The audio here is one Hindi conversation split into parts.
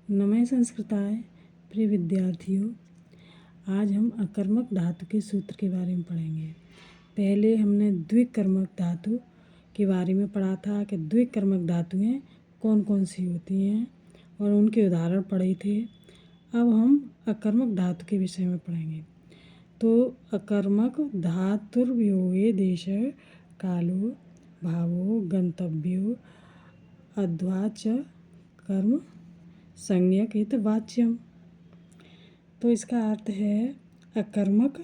नमः संस्कृताय प्रिय विद्यार्थियों, आज हम अकर्मक धातु के सूत्र के बारे में पढ़ेंगे। पहले हमने द्विकर्मक धातु के बारे में पढ़ा था कि द्विकर्मक धातुएं कौन कौन सी होती हैं और उनके उदाहरण पढ़े थे। अब हम अकर्मक धातु के विषय में पढ़ेंगे। तो अकर्मक धातुर्वियोगे देश कालो भावो गंतव्यो अध्वा च कर्म संज्ञक हित वाच्यम। तो इसका अर्थ है अकर्मक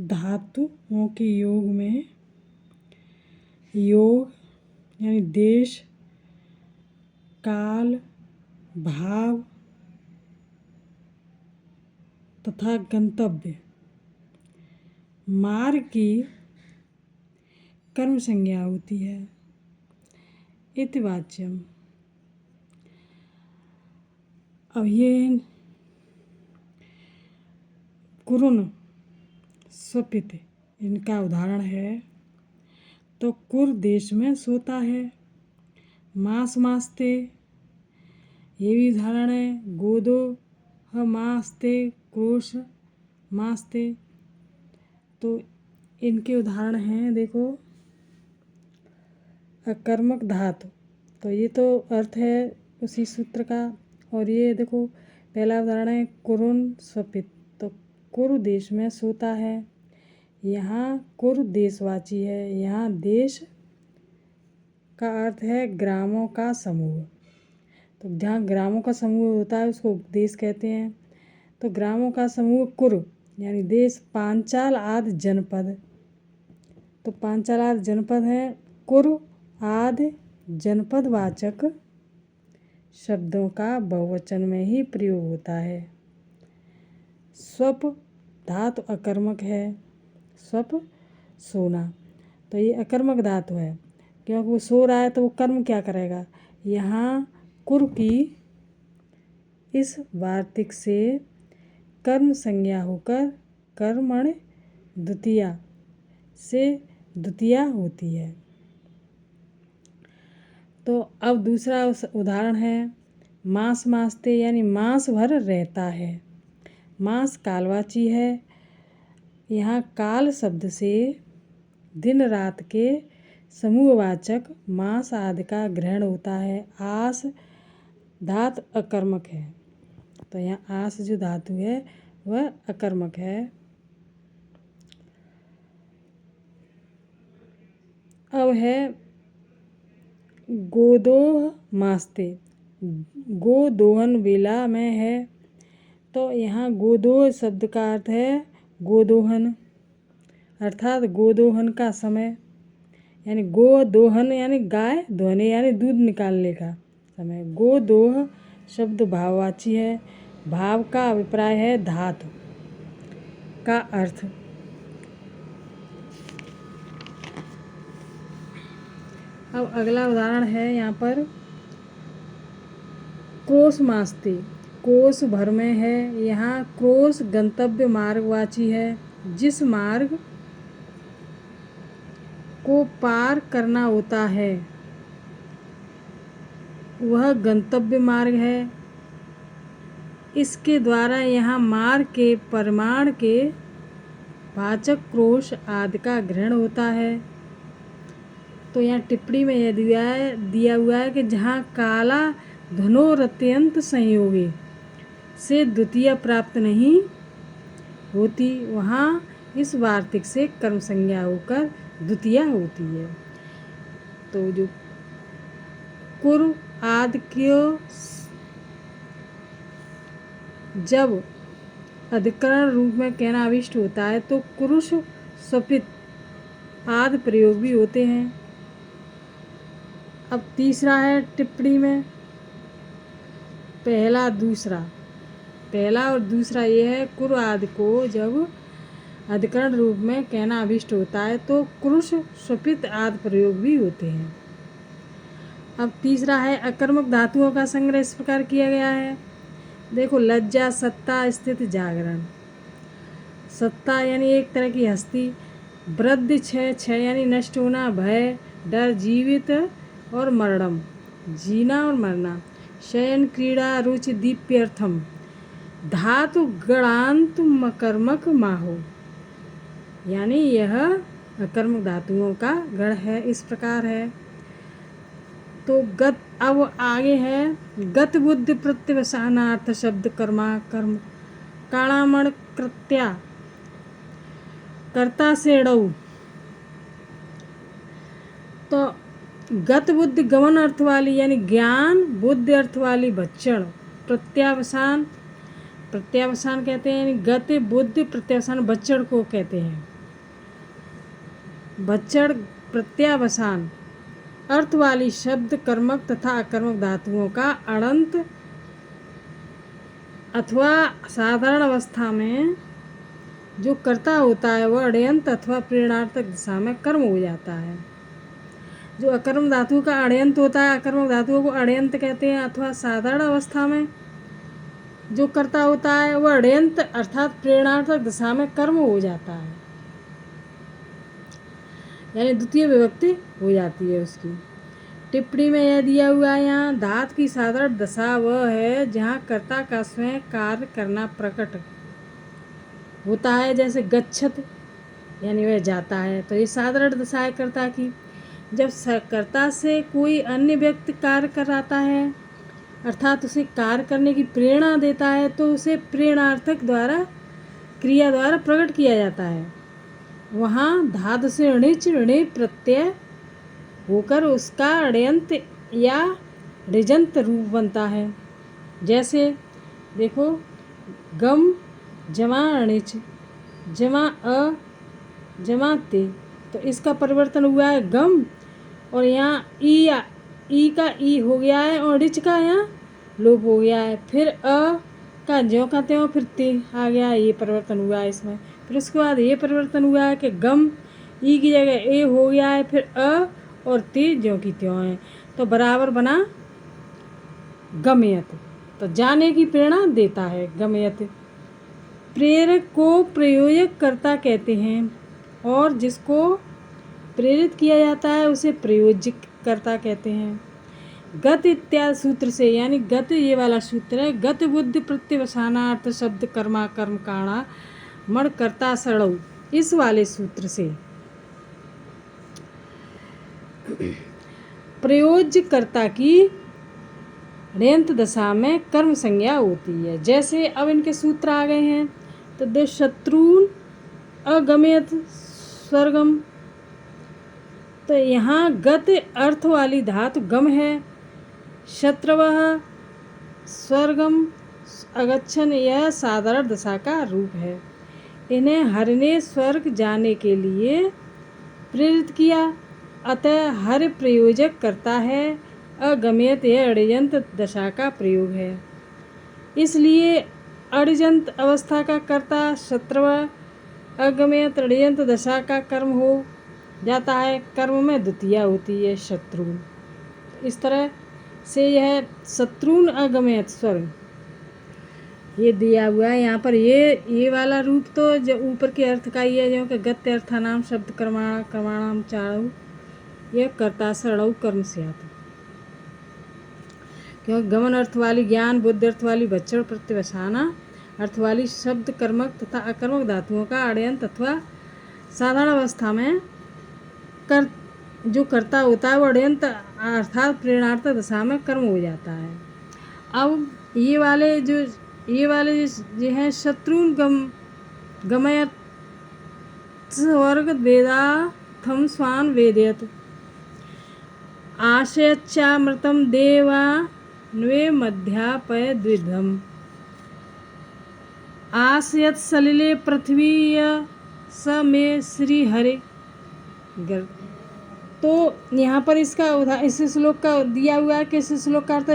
धातुओं के योग में योग यानी देश, काल, भाव तथा गंतव्य मार्ग की कर्म संज्ञा होती है। इति वाच्यम। अब ये कुरुन स्वपित इनका उदाहरण है। तो कुर देश में सोता है। मास मासते ये भी उदाहरण है। गोदो मासते क्रोश मासते, तो इनके उदाहरण हैं। देखो अकर्मक धातु, तो ये तो अर्थ है उसी सूत्र का। और ये देखो पहला उदाहरण है कुरुन स्वपित, तो कुरु देश में सोता है। यहाँ कुरु देशवाची है। यहाँ देश का अर्थ है ग्रामों का समूह। तो जहाँ ग्रामों का समूह होता है उसको देश कहते हैं। तो ग्रामों का समूह कुरु यानी देश। पांचाल आदि जनपद, तो पांचाल आदि जनपद है। कुरु आदि जनपदवाचक शब्दों का बहुवचन में ही प्रयोग होता है। स्वप धातु अकर्मक है। स्वप सोना, तो ये अकर्मक धातु है क्योंकि वो सो रहा है। तो वो कर्म क्या करेगा? यहाँ कुर की इस वार्तिक से कर्म संज्ञा होकर कर्मण द्वितीया से द्वितीया होती है। तो अब दूसरा उदाहरण है मास मासते यानी मास भर रहता है। मास कालवाची है। यहाँ काल शब्द से दिन रात के समूहवाचक मास आदि का ग्रहण होता है। आस धातु अकर्मक है। तो यहाँ आस जो धातु है वह अकर्मक है। अब है गोदोह मासते, गोदोहन वेला में है। तो यहाँ गोदोह शब्द का अर्थ है गोदोहन, अर्थात गोदोहन का समय। यानी गोदोहन यानी गाय दोहने यानी दूध निकालने का समय। गोदोह शब्द भाववाची है। भाव का अभिप्राय है धातु का अर्थ। अब अगला उदाहरण है यहाँ पर क्रोश मासते, कोस भर में है। यहाँ क्रोश गंतव्य मार्गवाची है। जिस मार्ग को पार करना होता है वह गंतव्य मार्ग है। इसके द्वारा यहाँ मार्ग के परिमाण के वाचक क्रोश आदि का ग्रहण होता है। तो यहाँ टिप्पणी में यह दिया हुआ है कि जहाँ काला धनोरत्यंत संयोगी से द्वितीय प्राप्त नहीं होती वहाँ इस वार्तिक से कर्म संज्ञा होकर द्वितीया होती है। तो जो कुरु आदि को जब अधिकरण रूप में कहना अभिष्ट होता है तो कुरुष स्वपित आदि प्रयोग भी होते हैं। अब तीसरा है टिप्पणी में पहला और दूसरा ये है कुरु आदि को जब अधिकरण रूप में कहना अभिष्ट होता है तो कुरुष स्वपित आदि प्रयोग भी होते हैं। अब तीसरा है अकर्मक धातुओं का संग्रह इस प्रकार किया गया है। देखो लज्जा, सत्ता, स्थिति, जागरण। सत्ता यानी एक तरह की हस्ती। वृद्धि, क्षय यानी नष्ट होना। भय, डर, जीवित और मरणम जीना और मरना। शयन क्रीड़ा रुचि दीप्यर्थम धातु गणांत मकर्मक माहो, यानी यह अकर्मक धातुओं का गण है, इस प्रकार है। तो गत, अब आगे है गत बुद्धि प्रत्यवसानार्थ शब्द कर्मा कर्म काणामण कृत्या कर्ता से ड़ौ। तो गत बुद्धि गमन अर्थ वाली यानी ज्ञान, बुद्धि अर्थ वाली भक्षण, प्रत्यावसान, प्रत्यावसान कहते हैं यानी गत बुद्धि प्रत्यावसान भक्षण को कहते हैं। भक्षण प्रत्यावसान अर्थ वाली शब्द कर्मक तथा अकर्मक धातुओं का अणंत अथवा साधारण अवस्था में जो कर्ता होता है वह अड़यंत अथवा प्रेरणार्थक दिशा में कर्म हो जाता है। जो अकर्म धातु का अड़यंत होता है, अकर्मक धातुओं को अड़यंत कहते हैं, अथवा साधारण अवस्था में जो कर्ता होता है वह अड़यंत अर्थात प्रेरणार्थक दिशा में कर्म हो जाता है, यानी द्वितीय विभक्ति हो जाती है उसकी। टिप्पणी में यह दिया हुआ है यहाँ धातु की साधारण दशा वह है जहाँ कर्ता का स्वयं कार्य करना प्रकट होता है, जैसे गच्छत यानी वह जाता है, तो ये साधारण दशा है कर्ता की। जब कर्ता से कोई अन्य व्यक्ति कार्य कराता है अर्थात उसे कार्य करने की प्रेरणा देता है तो उसे प्रेरणार्थक द्वारा क्रिया द्वारा प्रकट किया जाता है। वहाँ धातु से णिच ऋणे प्रत्यय होकर उसका अड़यंत या ऋजंत रूप बनता है। जैसे देखो गम जमा णिच जमा अ जमा ते, तो इसका परिवर्तन हुआ है गम, और यहाँ ई का ई हो गया है और ऋच का यहाँ लोप हो गया है, फिर अ का ज्यों का त्यों फिर ते आ गया है, ये परिवर्तन हुआ है इसमें। फिर उसके बाद ये परिवर्तन हुआ है कि गम ई की जगह ए हो गया है, फिर अ और ते ज्यों की त्यों है, तो बराबर बना गमयत, तो जाने की प्रेरणा देता है गमयत। प्रेरक को प्रयोजक कर्ता कहते हैं और जिसको प्रेरित किया जाता है उसे प्रयोजक कर्ता कहते हैं। गत इत्यादि सूत्र से, यानी गत ये वाला सूत्र है, गत बुद्धि प्रत्यवसानार्थ शब्द कर्मा कर्म काणा मण कर्ता सड़ौ, इस वाले सूत्र से प्रयोज्य कर्ता की ऋयंत दशा में कर्म संज्ञा होती है। जैसे अब इनके सूत्र आ गए हैं, तो दे शत्रुन अगमयत स्वर्गम, तो यहाँ गत अर्थ वाली धातु गम है, शत्रवः स्वर्गम अगच्छन यह साधारण दशा का रूप है। इन्हें हर ने स्वर्ग जाने के लिए प्रेरित किया, अतः हर प्रयोजक करता है, अगमयत यह अड़िजंत दशा का प्रयोग है, इसलिए अड़िजंत अवस्था का कर्ता शत्रव अगमयत अड़िजंत दशा का कर्म हो जाता है, कर्म में द्वितीया होती है शत्रु। इस तरह से यह शत्रुन अगमयत स्वर्ग ये दिया हुआ है यहाँ पर। ये वाला रूप तो जो ऊपर के अर्थ का ही है, जो कि गत्य अर्थानाम शब्द कर्माणाम चाणु यह कर्ता सड़ऊ कर्म से आता, क्योंकि गमन अर्थ वाली ज्ञान, बुद्धि अर्थ वाली भक्षण, प्रत्यवसाना अर्थ वाली शब्द कर्मक तथा अकर्मक धातुओं का अड़यंत अथवा साधारण अवस्था में जो कर्ता होता है वो अड़यंत अर्थात प्रेरणार्थक दशा में कर्म हो जाता है। अब ये वाले जो हैं शत्रुन गमयत स्वर्ग वेदाथम स्वान वेदयत आशयच्चामृतम देवा न्वे मध्यापय द्विधम आशयत सलिले पृथ्वी स में श्री हरे। तो यहाँ पर इसका इस श्लोक का दिया हुआ है कि इस श्लोक का अर्थ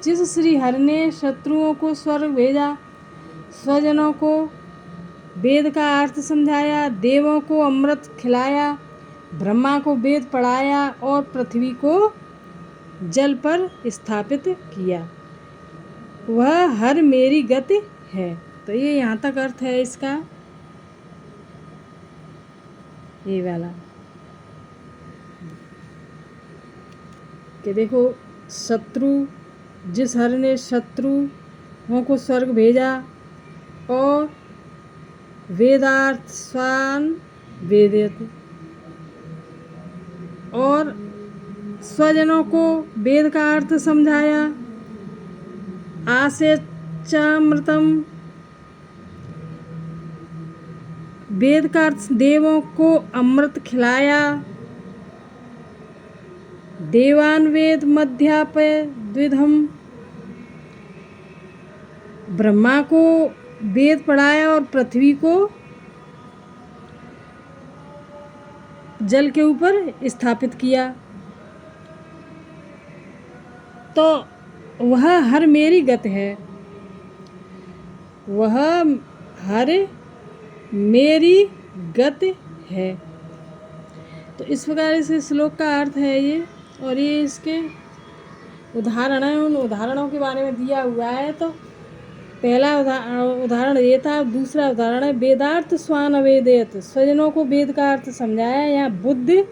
जिस श्री हरि ने शत्रुओं को स्वर्ग भेजा, स्वजनों को वेद का अर्थ समझाया, देवों को अमृत खिलाया, ब्रह्मा को वेद पढ़ाया और पृथ्वी को जल पर स्थापित किया, वह हर मेरी गति है। तो ये यहाँ तक अर्थ है इसका, ये वाला कि देखो शत्रु जिस हर ने शत्रुओं को स्वर्ग भेजा और वेदार्थ स्वान वेदित और स्वजनों को वेद का अर्थ समझाया। आसेचामृतम वेद का अर्थ देवों को अमृत खिलाया। देवान वेद मध्यापय द्विधम ब्रह्मा को वेद पढ़ाया और पृथ्वी को जल के ऊपर स्थापित किया। तो वह हर मेरी गति है, वह हर मेरी गति है। तो इस प्रकार इस श्लोक का अर्थ है ये, और ये इसके उदाहरण है, उन उदाहरणों के बारे में दिया हुआ है। तो पहला उदाहरण ये था। दूसरा उदाहरण है वेदार्थ स्वान अवेदित, स्वजनों को वेद का अर्थ समझाया। यहाँ बुद्धि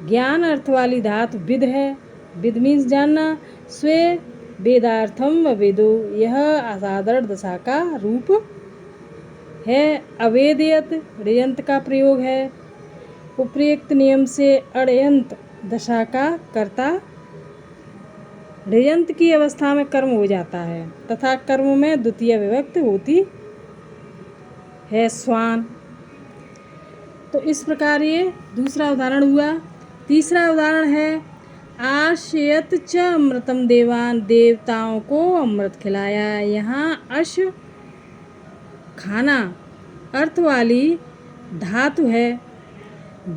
ज्ञान अर्थ वाली धातु विद है। विद मीन्स जानना। स्वे वेदार्थम वेदो, यह असाधारण दशा का रूप है। अवेदियत ऋयंत का प्रयोग है। उपर्युक्त नियम से अड़यंत दशा का कर्ता ऋयंत की अवस्था में कर्म हो जाता है तथा कर्म में द्वितीय विभक्ति होती है स्वान। तो इस प्रकार ये दूसरा उदाहरण हुआ। तीसरा उदाहरण है आशयत च अमृतम देवान, देवताओं को अमृत खिलाया। यहाँ अश खाना अर्थ वाली धातु है।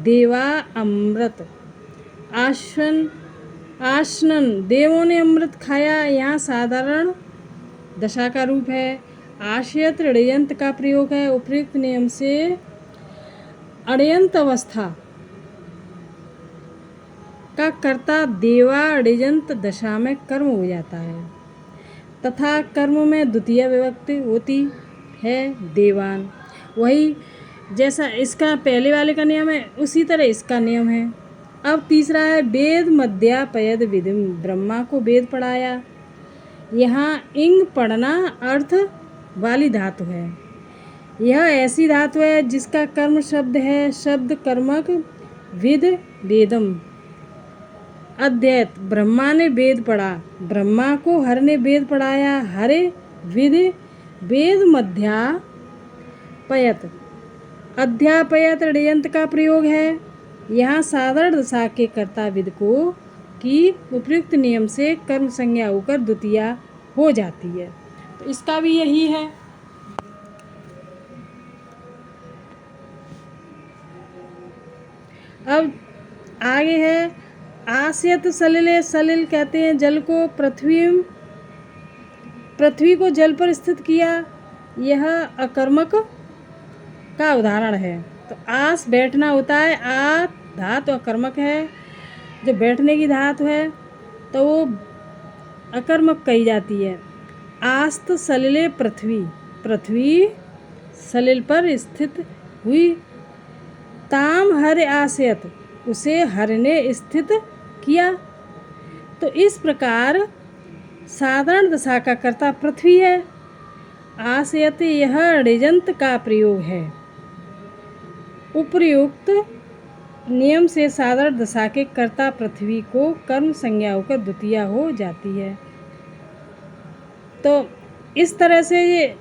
देवा अमृत, आशनन देवों ने अमृत खाया। यहाँ साधारण दशा का रूप है। आशयत ऋयंत का प्रयोग है। उपर्युक्त नियम से अड़यंत अवस्था का कर्ता देवा ऋयंत दशा में कर्म हो जाता है तथा कर्म में द्वितीय विभक्ति होती है देवान। वही जैसा इसका पहले वाले का नियम है उसी तरह इसका नियम है। अब तीसरा है वेद मध्यापयद विधिम, ब्रह्मा को वेद पढ़ाया। यहाँ इंग पढ़ना अर्थ वाली धातु है। यह ऐसी धातु है जिसका कर्म शब्द है। शब्द कर्मक विद वेदम। अध्ययत ब्रह्मा ने वेद पढ़ा, ब्रह्मा को हर ने वेद पढ़ाया। हरे विद वेद मध्यापयत, अध्यापयत ऋयंत का प्रयोग है। यहाँ साधारण दशा के कर्ता विद को की उपयुक्त नियम से कर्म संज्ञा होकर द्वितीया हो जाती है। तो इसका भी यही है। अब आगे है आस्यत सलिले, सलिल कहते हैं जल को। पृथ्वी को जल पर स्थित किया। यह अकर्मक का उदाहरण है। तो आस बैठना होता है। आ धातु अकर्मक है, जो बैठने की धातु है तो वो अकर्मक कही जाती है। आस्त सलिले पृथ्वी, पृथ्वी सलिल पर स्थित हुई। ताम हर आस्यत, उसे हर ने स्थित किया। तो इस प्रकार साधारण दशा का कर्ता पृथ्वी है। आस्यत यह ऋजंत का प्रयोग है। उपर्युक्त नियम से साधारण दशा के कर्ता पृथ्वी को कर्म संज्ञा होकर द्वितीया हो जाती है। तो इस तरह से ये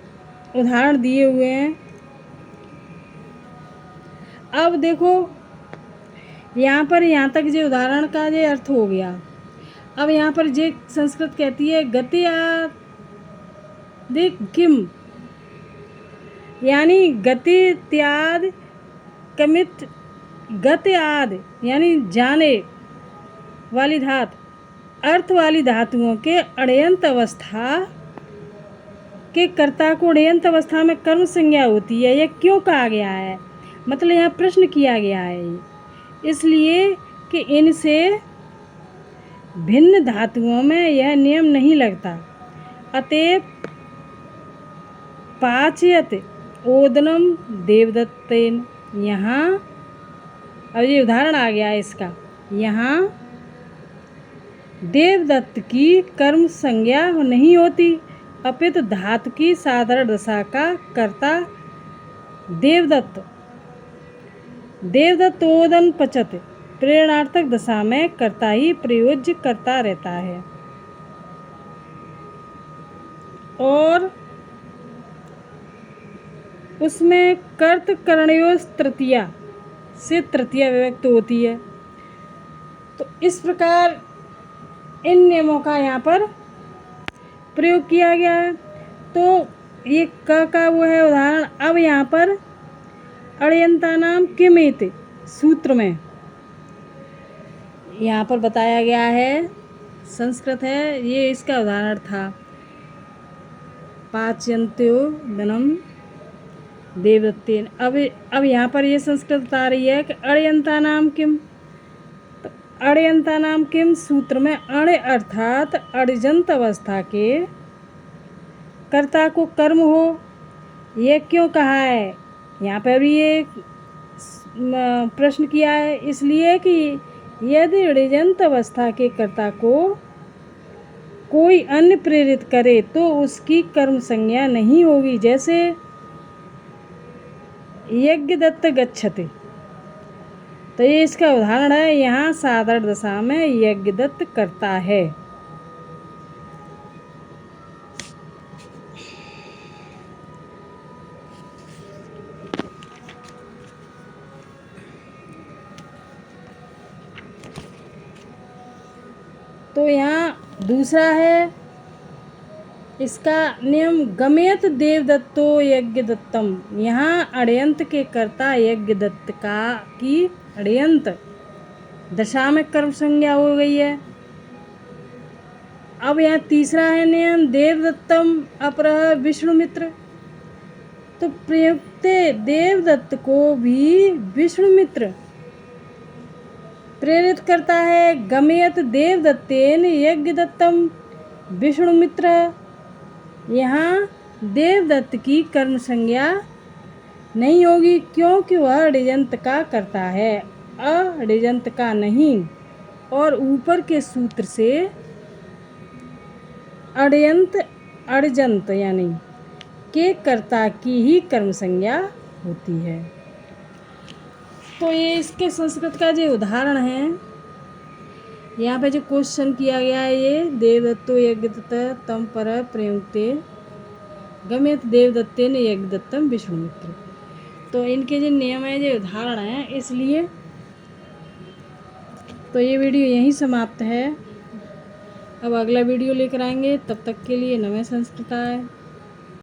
उदाहरण दिए हुए हैं। अब देखो यहाँ पर यहाँ तक जो उदाहरण का जो अर्थ हो गया। अब यहाँ पर जे संस्कृत कहती है गति आदि किम, यानी गति त्याद कमित, गति आदि यानी जाने वाली धातु, अर्थ वाली धातुओं के अड़यंत अवस्था के कर्ता को अड़यंत अवस्था में कर्म संज्ञा होती है। यह क्यों कहा गया है? मतलब यहाँ प्रश्न किया गया है इसलिए कि इनसे भिन्न धातुओं में यह नियम नहीं लगता। अतएव पाचयत ओदनम देवदत्तेन, यहाँ अब ये उदाहरण आ गया है इसका। यहाँ देवदत्त की कर्म संज्ञा नहीं होती, अपितु धातु की साधारण दशा का कर्ता देवदत्त। देवदत्त ओदन पचत, प्रेरणार्थक दशा में कर्ता ही प्रयोज्य करता रहता है। और उसमें कर्त करणयोः तृतीया से तृतीया विभक्त होती है। तो इस प्रकार इन नियमों का यहाँ पर प्रयोग किया गया है। तो ये का वो है उदाहरण। अब यहाँ पर अण्यन्तानां किम इति सूत्र में यहाँ पर बताया गया है, संस्कृत है, ये इसका उदाहरण था। पाचयन्त्यो धनम देवदत्तेन। अब यहाँ पर ये संस्कृत बता रही है कि अण्यन्तानां किम। तो अण्यन्तानां किम सूत्र में अण्य अर्थात अण्यजंत अवस्था के कर्ता को कर्म हो, ये क्यों कहा है? यहाँ पर भी ये प्रश्न किया है, इसलिए कि यदि अण्यजंत अवस्था के कर्ता को कोई अन्य प्रेरित करे तो उसकी कर्म संज्ञा नहीं होगी। जैसे यज्ञदत्त गच्छति, तो ये इसका उदाहरण है। यहाँ साधारण दशा में यज्ञदत्त करता है। तो यहाँ दूसरा है इसका नियम, गमयत देवदत्तो यज्ञदत्तम। यहाँ अण्यंत के कर्ता यज्ञदत्त का की अण्यंत दशा में कर्म संज्ञा हो गई है। अब यहाँ तीसरा है नियम, देवदत्तम अपरः विष्णुमित्र। तो प्रयुक्त देवदत्त को भी विष्णुमित्र प्रेरित करता है। गमयत देवदत्तेन यज्ञदत्तम विष्णुमित्र। यहाँ देवदत्त की कर्म संज्ञा नहीं होगी, क्योंकि वह अण्यजंत का करता है, अण्यजंत का नहीं। और ऊपर के सूत्र से अण्यजंत यानी के कर्ता की ही कर्म संज्ञा होती है। तो ये इसके संस्कृत का जो उदाहरण है, यहाँ पे जो क्वेश्चन किया गया है, ये देवदत्तो यज्ञदत्त तम पर प्रयुक्ते गमयत देवदत्तेन यज्ञदत्तम विष्णुमित्र। तो इनके जो नियम है, जो उदाहरण है, इसलिए तो ये वीडियो यहीं समाप्त है। अब अगला वीडियो लेकर आएंगे, तब तक के लिए नमः संस्कृताय।